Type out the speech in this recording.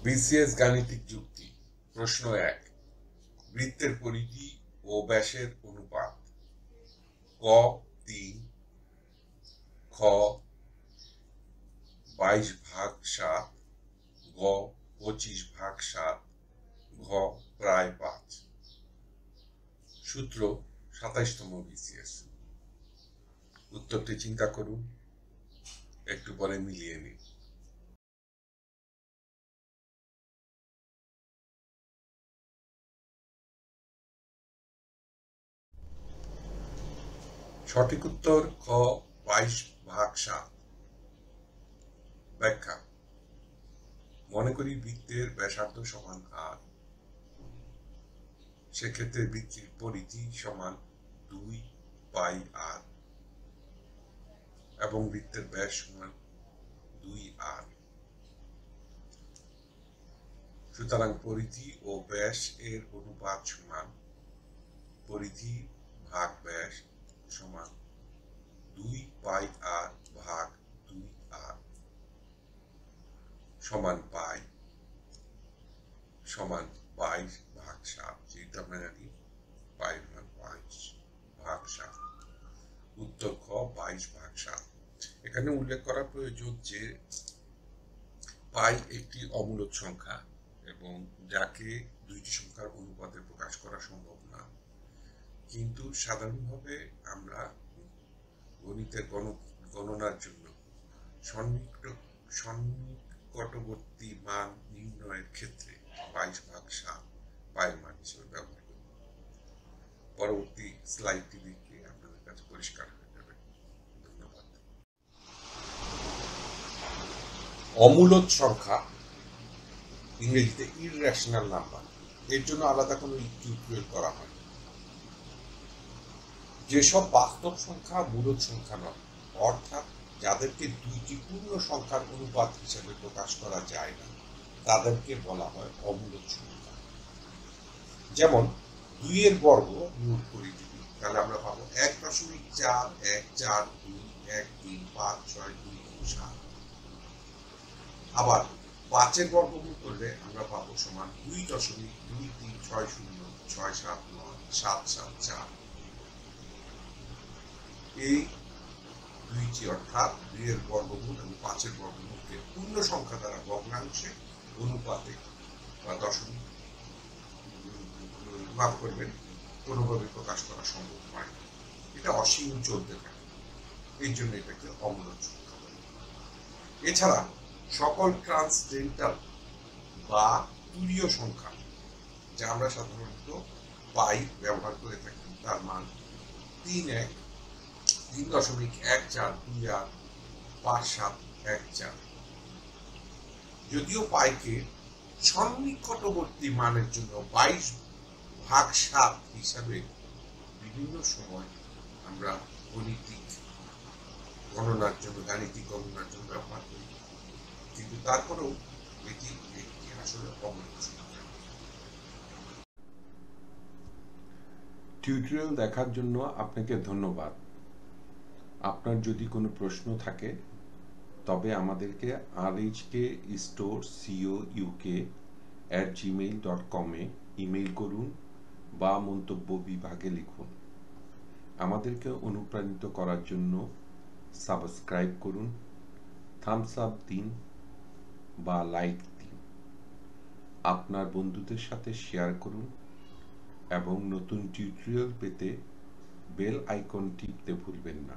BCS গাণিতিক যুক্তি। প্রশ্ন 1, বৃত্তের পরিধি ও ব্যাসের অনুপাত। ক 3, খ 22/7, গ 25/7, ঘ প্রায় 5। সূত্র 27তম বিসিএস। উত্তরটি চিন্তা করুন, একটু পরে মিলিয়ে নিন। সঠিক উত্তর খ 22/7। ব্যাখ্যা। মনে করি বৃত্তের ব্যাসার্ধ সমান r, সেক্ষেত্রে বৃত্তের পরিধি সমান 2πr এবং বৃত্তের ব্যাস সমান 2r। সুতরাং পরিধি ও ব্যাস এর অনুপাত সমান পরিধি ভাগ ব্যাস সমান 2πr ভাগ 2r সমান পাই সমান 22/7, যেটা আমরা জানি পাই মান 5/7। উত্তর খ 22/7। এখানে উল্লেখ করা প্রয়োজন যে পাই একটি অমূলদ সংখ্যা এবং যাকে দুইটি সংখ্যার অনুপাতে প্রকাশ করা সম্ভব না। কিন্তু সাধারণভাবে আমরা গণিতের গণনার জন্য সন্নিকটবর্তী মান নির্ণয়ের ক্ষেত্রে 22/7 পায়ের মান হিসেবে ব্যবহার করি। পরবর্তী স্লাইডটি দেখে আপনাদের কাছে পরিষ্কার হয়ে যাবে। ধন্যবাদ। অমূলদ সংখ্যা, ইংরেজিতে ইররেশনাল নাম্বার, এর জন্য আলাদা কোনো টিউটোরিয়াল করা হয়। যেসব বাস্তব সংখ্যা মূলদ সংখ্যা নয়, অর্থাৎ যাদেরকে দুইটি পূর্ণ সংখ্যার অনুপাত হিসেবে প্রকাশ করা যায় না, তাদেরকে বলা হয় অমূলদ সংখ্যা। যেমন 2 এর বর্গ মূল করি যদি, তাহলে আমরা পাবো 1.4142135627। আবার 5 এর বর্গমূল করলে আমরা পাবো সমান 2.2360679774। এই দুইটি অর্থাৎ 2 এর বর্গমূল এবং 5 এর বর্গমূলকে পূর্ণ সংখ্যা দ্বারা ভগ্নাংশে অনুপাতে বা দশমিক মাফ করবেন কোনোভাবে প্রকাশ করা সম্ভব হয় না। এটা অসীম চলতে থাকে, এই জন্য এটাকে অমূলদ সংখ্যা বলে। এছাড়া সকল ট্রান্সডেন্টাল বা তুরীয় সংখ্যা, যা আমরা সাধারণত পাই ব্যবহার করে থাকি, তার মান 3.14285714। যদিও পাইকে সন্নিকটবর্তী মানের জন্য 22/7 হিসাবে বিভিন্ন সময় আমরা গাণিতিক গণনার জন্য ব্যবহার করি, কিন্তু তারপরেও এটি একটি আসলে অমূলদ সংখ্যা। টিউটোরিয়াল দেখার জন্য আপনাকে ধন্যবাদ। আপনার যদি কোনো প্রশ্ন থাকে তবে আমাদেরকে rhkstorecouk@gmail.com ইমেইল করুন বা মন্তব্য বিভাগে লিখুন। আমাদেরকে অনুপ্রাণিত করার জন্য সাবস্ক্রাইব করুন, থামস আপ দিন বা লাইক দিন, আপনার বন্ধুদের সাথে শেয়ার করুন এবং নতুন টিউটোরিয়াল পেতে বেল আইকন টিপতে ভুলবেন না।